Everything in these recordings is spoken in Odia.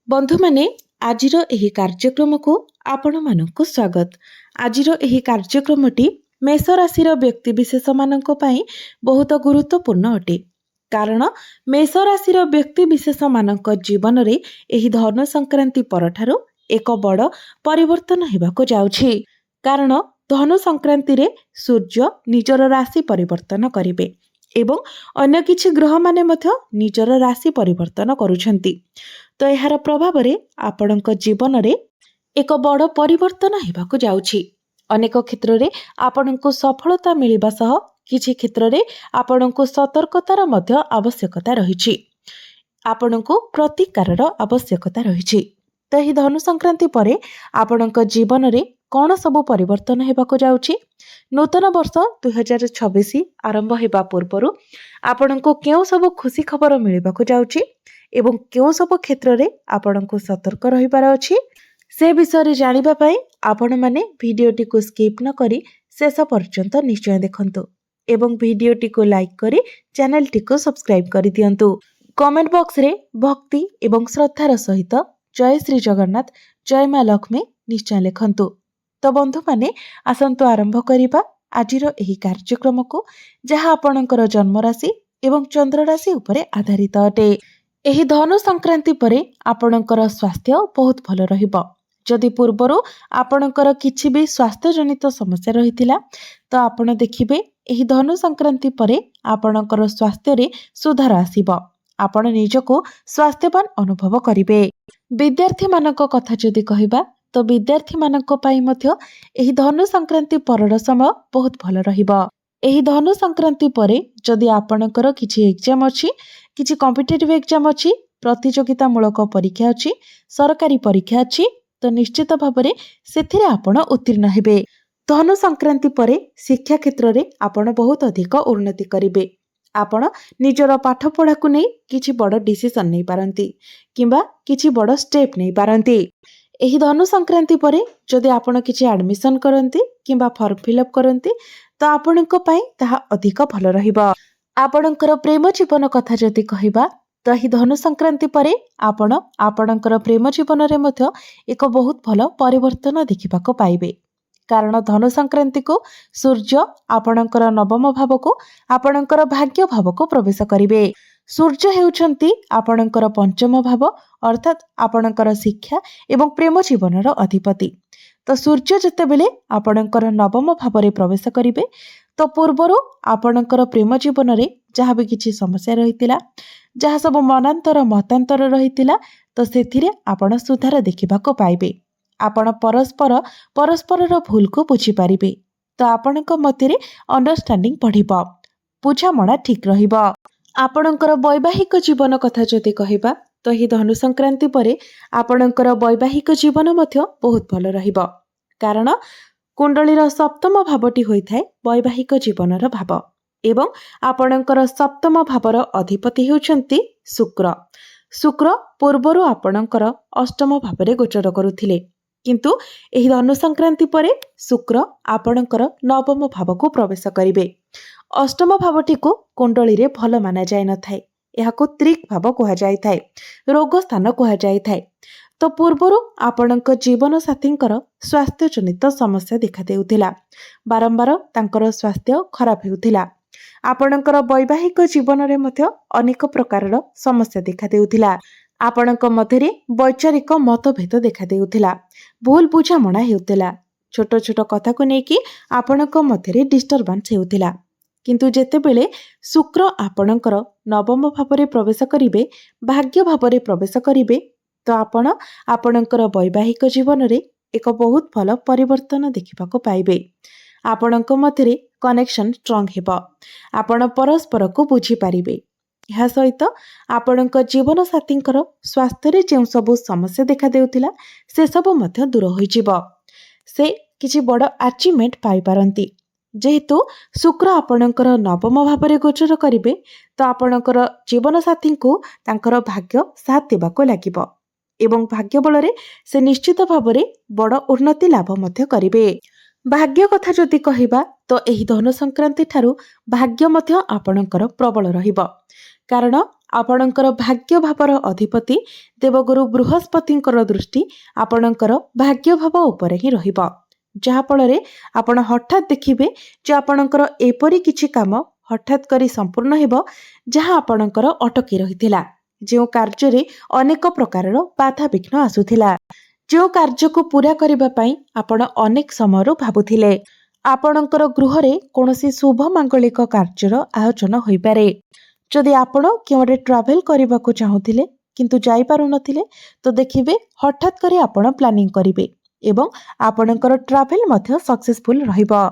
बंधु माने आजिर एही कार्यक्रमକୁ ଆପଣମାନଙ୍କୁ ସ୍ୱାଗତ। ଆଜିର ଏହି କାର୍ଯ୍ୟକ୍ରମଟି ମେଷ ରାଶିର ବ୍ୟକ୍ତିବିଶେଷମାନଙ୍କ ପାଇଁ ବହୁତ ଗୁରୁତ୍ୱପୂର୍ଣ୍ଣ ଅଟେ। କାରଣ ମେଷ ରାଶିର ବ୍ୟକ୍ତିବିଶେଷମାନଙ୍କ ଜୀବନରେ ଏହି ଧନୁ ସଂକ୍ରାନ୍ତି ପରଠାରୁ ଏକ ବଡ଼ ପରିବର୍ତ୍ତନ ହେବାକୁ ଯାଉଛି। କାରଣ ଧନୁ ସଂକ୍ରାନ୍ତିରେ ସୂର୍ଯ୍ୟ ନିଜର ରାଶି ପରିବର୍ତ୍ତନ କରିବେ ଏବଂ ଅନ୍ୟ କିଛି ଗ୍ରହମାନେ ମଧ୍ୟ ନିଜର ରାଶି ପରିବର୍ତ୍ତନ କରୁଛନ୍ତି। ତ ଏହାର ପ୍ରଭାବରେ ଆପଣଙ୍କ ଜୀବନରେ ଏକ ବଡ଼ ପରିବର୍ତ୍ତନ ହେବାକୁ ଯାଉଛି। ଅନେକ କ୍ଷେତ୍ରରେ ଆପଣଙ୍କୁ ସଫଳତା ମିଳିବା ସହ କିଛି କ୍ଷେତ୍ରରେ ଆପଣଙ୍କୁ ସତର୍କତାର ମଧ୍ୟ ଆବଶ୍ୟକତା ରହିଛି। ଆପଣଙ୍କୁ ପ୍ରତିକାରର ଆବଶ୍ୟକତା ରହିଛି। ତ ଏହି ଧନୁ ସଂକ୍ରାନ୍ତି ପରେ ଆପଣଙ୍କ ଜୀବନରେ କ'ଣ ସବୁ ପରିବର୍ତ୍ତନ ହେବାକୁ ଯାଉଛି? ନୂତନ ବର୍ଷ 2026 ଆରମ୍ଭ ହେବା ପୂର୍ବରୁ ଆପଣଙ୍କୁ କେଉଁ ସବୁ ଖୁସି ଖବର ମିଳିବାକୁ ଯାଉଛି ଏବଂ କେଉଁ ସବୁ କ୍ଷେତ୍ରରେ ଆପଣଙ୍କୁ ସତର୍କ ରହିବାର ଅଛି, ସେ ବିଷୟରେ ଜାଣିବା ପାଇଁ ଆପଣମାନେ ଭିଡ଼ିଓଟିକୁ ସ୍କିପ୍ ନ କରି ଶେଷ ପର୍ଯ୍ୟନ୍ତ ନିଶ୍ଚୟ ଦେଖନ୍ତୁ ଏବଂ ଭିଡ଼ିଓଟିକୁ ଲାଇକ୍ କରି ଚ୍ୟାନେଲଟିକୁ ସବସ୍କ୍ରାଇବ୍ କରିଦିଅନ୍ତୁ। କମେଣ୍ଟ ବକ୍ସରେ ଭକ୍ତି ଏବଂ ଶ୍ରଦ୍ଧାର ସହିତ ଜୟ ଶ୍ରୀ ଜଗନ୍ନାଥ, ଜୟ ମା ଲକ୍ଷ୍ମୀ ନିଶ୍ଚୟ ଲେଖନ୍ତୁ। ତ ବନ୍ଧୁମାନେ ଆସନ୍ତୁ ଆରମ୍ଭ କରିବା ଆଜିର ଏହି କାର୍ଯ୍ୟକ୍ରମକୁ, ଯାହା ଆପଣଙ୍କର ଜନ୍ମରାଶି ଏବଂ ଚନ୍ଦ୍ରରାଶି ଉପରେ ଆଧାରିତ ଅଟେ। ଏହି ଧନୁ ସଂକ୍ରାନ୍ତି ପରେ ଆପଣଙ୍କର ସ୍ୱାସ୍ଥ୍ୟ ବହୁତ ଭଲ ରହିବ। ଯଦି ପୂର୍ବରୁ ଆପଣଙ୍କର କିଛି ବି ସ୍ୱାସ୍ଥ୍ୟଜନିତ ସମସ୍ୟା ରହିଥିଲା, ତ ଆପଣ ଦେଖିବେ ଏହି ଧନୁ ସଂକ୍ରାନ୍ତି ପରେ ଆପଣଙ୍କର ସ୍ୱାସ୍ଥ୍ୟରେ ସୁଧାର ଆସିବ। ଆପଣ ନିଜକୁ ସ୍ୱାସ୍ଥ୍ୟବାନ ଅନୁଭବ କରିବେ। ବିଦ୍ୟାର୍ଥୀମାନଙ୍କ କଥା ଯଦି କହିବା, ତ ବିଦ୍ୟାର୍ଥୀମାନଙ୍କ ପାଇଁ ମଧ୍ୟ ଏହି ଧନୁ ସଂକ୍ରାନ୍ତି ପରର ସମୟ ବହୁତ ଭଲ ରହିବ। ଏହି ଧନୁ ସଂକ୍ରାନ୍ତି ପରେ ଯଦି ଆପଣଙ୍କର କିଛି ଏକ୍ଜାମ ଅଛି, କିଛି କମ୍ପିଟେଟିଭ୍ ଏକ୍ଜାମ ଅଛି, ପ୍ରତିଯୋଗିତାମୂଳକ ପରୀକ୍ଷା ଅଛି, ସରକାରୀ ପରୀକ୍ଷା ଅଛି, ତ ନିଶ୍ଚିତ ଭାବରେ ସେଥିରେ ଆପଣ ଉତ୍ତୀର୍ଣ୍ଣ ହେବେ। ଧନୁ ସଂକ୍ରାନ୍ତି ପରେ ଶିକ୍ଷା କ୍ଷେତ୍ରରେ ଆପଣ ବହୁତ ଅଧିକ ଉନ୍ନତି କରିବେ। ଆପଣ ନିଜର ପାଠପଢ଼ାକୁ ନେଇ କିଛି ବଡ଼ ଡିସିସନ୍ ନେଇପାରନ୍ତି କିମ୍ବା କିଛି ବଡ଼ ଷ୍ଟେପ୍ ନେଇପାରନ୍ତି। ଏହି ଧନୁ ସଂକ୍ରାନ୍ତି ପରେ ଯଦି ଆପଣ କିଛି ଆଡ଼ମିସନ୍ କରନ୍ତି କିମ୍ବା ଫର୍ମ ଫିଲ୍ଅପ୍ କରନ୍ତି, ତ ଆପଣଙ୍କ ପାଇଁ ତାହା ଅଧିକ ଭଲ ରହିବ। ଆପଣଙ୍କର ପ୍ରେମ ଜୀବନ କଥା ଯଦି କହିବା, ତ ଏହି ଧନୁ ସଂକ୍ରାନ୍ତି ପରେ ଆପଣ ଆପଣଙ୍କର ପ୍ରେମ ଜୀବନରେ ମଧ୍ୟ ଏକ ବହୁତ ଭଲ ପରିବର୍ତ୍ତନ ଦେଖିବାକୁ ପାଇବେ। କାରଣ ଧନୁ ସଂକ୍ରାନ୍ତିକୁ ସୂର୍ଯ୍ୟ ଆପଣଙ୍କର ନବମ ଭାବକୁ, ଆପଣଙ୍କର ଭାଗ୍ୟ ଭାବକୁ ପ୍ରବେଶ କରିବେ। ସୂର୍ଯ୍ୟ ହେଉଛନ୍ତି ଆପଣଙ୍କର ପଞ୍ଚମ ଭାବ, ଅର୍ଥାତ୍ ଆପଣଙ୍କର ଶିକ୍ଷା ଏବଂ ପ୍ରେମ ଜୀବନର ଅଧିପତି। ତ ସୂର୍ଯ୍ୟ ଯେତେବେଳେ ଆପଣଙ୍କର ନବମ ଭାବରେ ପ୍ରବେଶ କରିବେ, ତ ପୂର୍ବରୁ ଆପଣଙ୍କର ପ୍ରେମ ଜୀବନରେ ଯାହା ବି କିଛି ସମସ୍ୟା ରହିଥିଲା, ଯାହା ସବୁ ମନାନ୍ତର ମତାନ୍ତର ରହିଥିଲା, ତ ସେଥିରେ ଆପଣ ସୁଧାର ଦେଖିବାକୁ ପାଇବେ। ଆପଣ ପରସ୍ପରର ଭୁଲକୁ ବୁଝିପାରିବେ। ତ ଆପଣଙ୍କ ମଧ୍ୟରେ ଅଣ୍ଡରଷ୍ଟାଣ୍ଡିଂ ବଢ଼ିବ, ବୁଝାମଣା ଠିକ୍ ରହିବ। ଆପଣଙ୍କର ବୈବାହିକ ଜୀବନ କଥା ଯଦି କହିବା, ତ ଏହି ଧନୁ ସଂକ୍ରାନ୍ତି ପରେ ଆପଣଙ୍କର ବୈବାହିକ ଜୀବନ ମଧ୍ୟ ବହୁତ ଭଲ ରହିବ। କାରଣ କୁଣ୍ଡଳୀର ସପ୍ତମ ଭାବଟି ହୋଇଥାଏ ବୈବାହିକ ଜୀବନର ଭାବ ଏବଂ ଆପଣଙ୍କର ସପ୍ତମ ଭାବର ଅଧିପତି ହେଉଛନ୍ତି ଶୁକ୍ର। ଶୁକ୍ର ପୂର୍ବରୁ ଆପଣଙ୍କର ଅଷ୍ଟମ ଭାବରେ ଗୋଚର କରୁଥିଲେ, କିନ୍ତୁ ଏହି ଧନୁ ସଂକ୍ରାନ୍ତି ପରେ ଶୁକ୍ର ଆପଣଙ୍କର ନବମ ଭାବକୁ ପ୍ରବେଶ କରିବେ। ଅଷ୍ଟମ ଭାବଟିକୁ କୁଣ୍ଡଳୀରେ ଭଲ ମାନାଯାଇନଥାଏ, ଏହାକୁ ତ୍ରିକ୍ ଭାବ କୁହାଯାଇଥାଏ, ରୋଗ ସ୍ଥାନ କୁହାଯାଇଥାଏ। ତ ପୂର୍ବରୁ ଆପଣଙ୍କ ଜୀବନସାଥୀଙ୍କର ସ୍ୱାସ୍ଥ୍ୟଜନିତ ସମସ୍ୟା ଦେଖାଦେଉଥିଲା, ବାରମ୍ବାର ତାଙ୍କର ସ୍ୱାସ୍ଥ୍ୟ ଖରାପ ହେଉଥିଲା। ଆପଣଙ୍କର ବୈବାହିକ ଜୀବନରେ ମଧ୍ୟ ଅନେକ ପ୍ରକାରର ସମସ୍ୟା ଦେଖାଦେଉଥିଲା। ଆପଣଙ୍କ ମଧ୍ୟରେ ବୈଚାରିକ ମତଭେଦ ଦେଖାଦେଉଥିଲା, ଭୁଲ ବୁଝାମଣା ହେଉଥିଲା, ଛୋଟ ଛୋଟ କଥାକୁ ନେଇକି ଆପଣଙ୍କ ମଧ୍ୟରେ ଡିଷ୍ଟର୍ବାନ୍ସ ହେଉଥିଲା। କିନ୍ତୁ ଯେତେବେଳେ ଶୁକ୍ର ଆପଣଙ୍କର ନବମ ଭାବରେ ପ୍ରବେଶ କରିବେ, ଭାଗ୍ୟ ଭାବରେ ପ୍ରବେଶ କରିବେ, ତ ଆପଣ ଆପଣଙ୍କର ବୈବାହିକ ଜୀବନରେ ଏକ ବହୁତ ଭଲ ପରିବର୍ତ୍ତନ ଦେଖିବାକୁ ପାଇବେ। ଆପଣଙ୍କ ମଧ୍ୟରେ କନେକ୍ସନ୍ ଷ୍ଟ୍ରଙ୍ଗ ହେବ, ଆପଣ ପରସ୍ପରକୁ ବୁଝିପାରିବେ। ଏହା ସହିତ ଆପଣଙ୍କ ଜୀବନସାଥୀଙ୍କର ସ୍ୱାସ୍ଥ୍ୟରେ ଯେଉଁ ସବୁ ସମସ୍ୟା ଦେଖାଦେଉଥିଲା, ସେସବୁ ମଧ୍ୟ ଦୂର ହୋଇଯିବ। ସେ କିଛି ବଡ଼ ଆଚିଭମେଣ୍ଟ ପାଇପାରନ୍ତି। ଯେହେତୁ ଶୁକ୍ର ଆପଣଙ୍କର ନବମ ଭାବରେ ଗୋଚର କରିବେ, ତ ଆପଣଙ୍କର ଜୀବନସାଥୀଙ୍କୁ ତାଙ୍କର ଭାଗ୍ୟ ସାଥ ଦେବାକୁ ଲାଗିବ ଏବଂ ଭାଗ୍ୟ ବଳରେ ସେ ନିଶ୍ଚିତ ଭାବରେ ବଡ଼ ଉନ୍ନତି ଲାଭ ମଧ୍ୟ କରିବେ। ଭାଗ୍ୟ କଥା ଯଦି କହିବା, ତ ଏହି ଧନୁ ସଂକ୍ରାନ୍ତି ଠାରୁ ଭାଗ୍ୟ ମଧ୍ୟ ଆପଣଙ୍କର ପ୍ରବଳ ରହିବ। କାରଣ आपणकर भाग्य भावर अधिपति देवगुरु बृहस्पतिंकर दृष्टि आपणकर भाग्य भाव उपरे ही रहिबो, जहा फଳରେ आपण हठात देखिबे जे आपणकर एपरि किछि काम हठात करी संपूर्ण हेबो जहा आपणकर अटकी रहिथिला। जो कार्य रे अनेक प्रकारर बाधा विघ्न आसुथिला, जो कार्य को पूरा करिबा पई आपण अनेक समयरु भाबुथिले। आपणकर गृह रे कोनोसी शुभ मांगलिक कार्यर आयोजन होई पारे। जदि आपण केवडे ट्रैवल करबा को चाहुथिले किंतु जाई पारु नथिले तो देखिबे हठात करी आपण प्लानिंग करिवे एवं आपणकर ट्रैवल मध्य सक्सेसफुल रहिबो।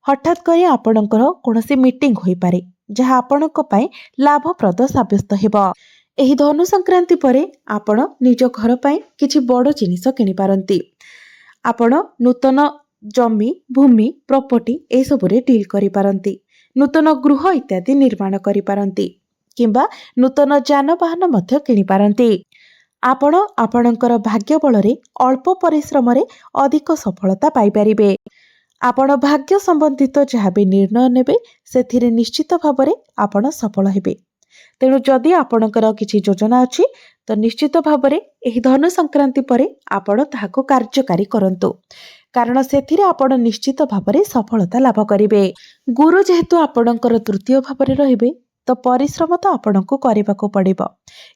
हठात करी आपणकर कोनोसी मीटिंग होई पारे जहा आपणक पई लाभप्रद साब्यस्त हेबो। एही धनु संक्रांति परे आपण निज घर पई किछि बड़ जिनिस किनि पारंती। आपण नूतन जमी भूमि प्रॉपर्टी ए सबुरे डील करि पारंती, नूतन गृह इत्यादि निर्माण करि पारंती किंबा नूतन जानवाहन मध्य किनि पारंती। आपण आपणकर भाग्य बଳରେ अल्प परिश्रम रे अधिक सफलता पाई परिबे। आपण भाग्य संबंधित जहाँ भी निर्णय नेबे सेथिरे निश्चित भाବରେ आपण सफल हेबे। तेणु जदि आपणकर किछि योजना अछि तो निश्चित भाବରେ एही धनु संक्रांति परे आपण ताहाको कार्यकारी करंतु, कारण सेथिरे आपण निश्चित भाବରେ सफलता लाभ करिवे। गुरु जेहेतु आपणकर तृतीय भाବରେ रहिबे तो परिश्रम तो आपणको करिबाको पड़िबो,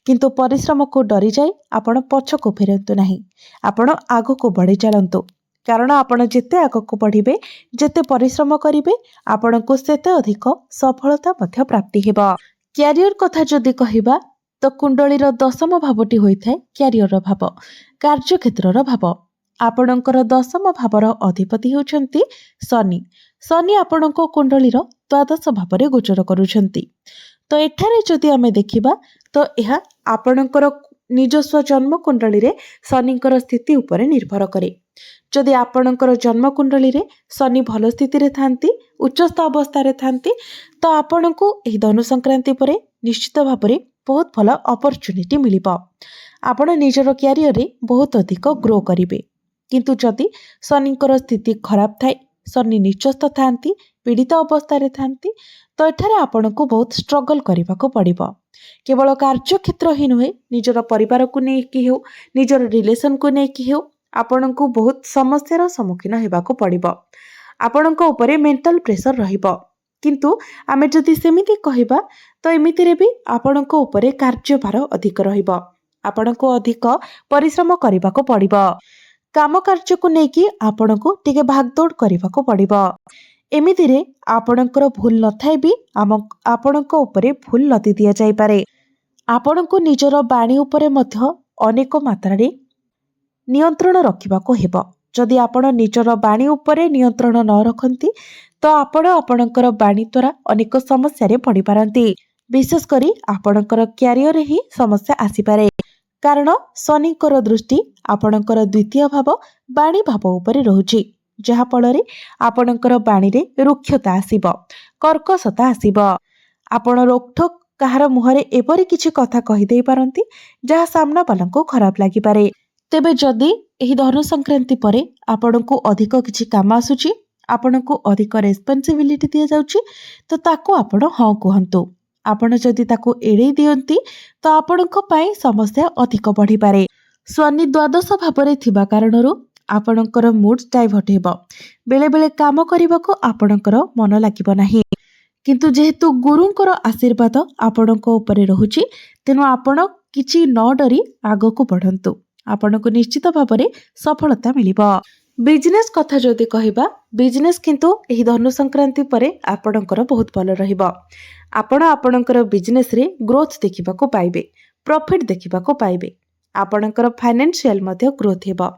किंतु परिश्रम को डरी जाई आपण पछको फेरंतु नाही, आपण आगको बढ़ी चलंतु। कारण आपण जेते आगको बढ़िबे जेते परिश्रम करिवे आपणको सेते अधिक सफलता मध्य प्राप्ति हेबो। क्यारियर कथा जदि कहिबा तो कुंडलीर दशम भावटी होइथाय क्यारियर भाव, कार्यक्षेत्रर भाव। आपणकर दशम भावर अधिपति होउछंती शनि। शनि आपणको कुंडलीर द्वादश भावरे गोचर करूछंती। तो एठारे जदि आमे देखिबा तो एहा आपणकर निजस्व जन्म कुंडली रे शनिकर स्थिति उपरे निर्भर करे। जदि आपणकर जन्म कुंडली रे शनि भल स्थिति रे थांती, उच्चस्थ अवस्था रे थांती, तो आपणको एही धनु संक्रांति परे निश्चित भाବରେ बहुत भल अपॉर्चुनिटी मिलिबो। आपण निजर क्यारियर रे बहुत अधिक ग्रो करिवे। किंतु जदि शनिकर स्थिति खराब थाए, शनि निचस्थ थांती, पीड़ित अवस्था रे थांती, तो एठारे आपणको बहुत स्ट्रगल करिबाको पड़िबो। केवल कार्यक्षेत्र ही नुहे, निजर परिवार को नेकी हो, निजर रिलेशन को नेकी हो, आपणको बहुत समस्यार सम्मुखीन हेबाको पड़िबो। आपणको उपरे मेंटल प्रेशर रहिबो। किंतु आमे जदि सेमिति कहिबा तो एमिति रे भी आपणको उपरे कार्यभार अधिक रहिबो। आपणको अधिक परिश्रम करिबाको पड़िबो। काम कार्य को नेकी आपणको टिके भागदौड़ करिबाको पड़िबो। एमिति रे आपणकर भूल न थाए भी आपणको उपरे भूल लदी दिया जाई पारे। आपणको निजर बाणी उपरे मध्य अनेक मात्रा रे नियंत्रण रखिबाको हेबो। जदि आपण निजर बाणी उपरे नियंत्रण न रखंती तो आपण आपणकर बाणी द्वारा अनेक समस्या रे पड़ी पारंती। विशेष करी आपणकर क्यारियर ही समस्या आसी पारे, कारण शनिकर दृष्टि आपणकर द्वितीय भाव बाणी भाव उपरे रहुची, जहा फଳରେ आपणकर बाणी रे रुक्षता आसीबो, कर्कशता आसीबो। आपण रोकठोक कहार मुहरे एपरि किछि कथा कहि देई पारंती जहा सामना वालांको खराब लागि पारे। तेबे जदि एही धनु संक्रांति परे आपणको अधिक किछि काम आसुची, आपणको अधिक रेस्पॉन्सिबिलिटी दिया जाउची, तो ताको आपण हाँ कहंतु। आपण जदि ताको एड़े दियंती तो आपणको पई समस्या अधिक बढ़ी पारे। शनि द्वादश भावरे थिबा कारणरू आपणकर मूड डाइवर्ट हेबो। बेले बेले काम करिबाको आपणकर मन लागिबो नाही, किंतु जेहेतु गुरुंकर आशीर्वाद आपणको उपरे रहुची तेनु आपण किछि न डरी आगको बढ़ंतु। आपणको निश्चित भावरे सफलता मिलिबो। बिजनेस कथा जदि कहिबा, बिजनेस किंतु एही धनु संक्रांति परे आपणकर बहुत भल रहिबो। आपण आपणकर बिजनेस रे ग्रोथ देखिबाको पाइबे, प्रॉफिट देखिबाको पाइबे। आपणकर फाइनेंशियल मध्ये ग्रोथ हेबो।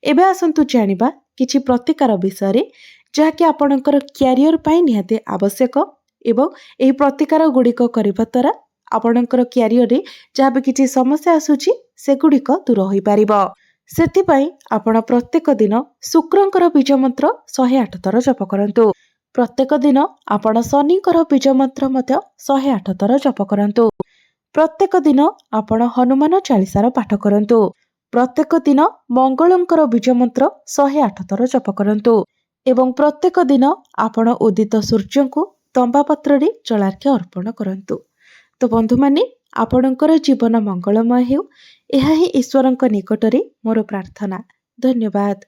एबे आसंतु जानिबा किछि प्रतिकार विषय रे जहा कि आपणकर क्यारियर पाई निहाते आवश्यक एवं एही प्रतिकार गुड़िक करिबा द्वारा आपणकर क्यारियर रे जहा भी किछि समस्या आसुची से गुड़िक दूर होई पारिबो। सेथिपाई आपण प्रत्येक दिन शुक्रंकर बीज मंत्र 108 थर जप करंतु। प्रत्येक दिन आपण शनिकर बीज मंत्र मध्य 108 थर जप करंतु। प्रत्येक दिन आपण हनुमान चालीसार पाठ करंतु। प्रत्येक दिन मंगलंकर बीज मंत्र 108 थर जप करंतु एवं प्रत्येक दिन आपण उदित सूर्य को तंबा पत्र रे जलार्घ्य अर्पण करंतु। तो बंधु माने ଆପଣଙ୍କର ଜୀବନ ମଙ୍ଗଳମୟ ହେଉ। ଏହା ହିଁ ଈଶ୍ୱରଙ୍କ ନିକଟରେ ମୋର ପ୍ରାର୍ଥନା। ଧନ୍ୟବାଦ।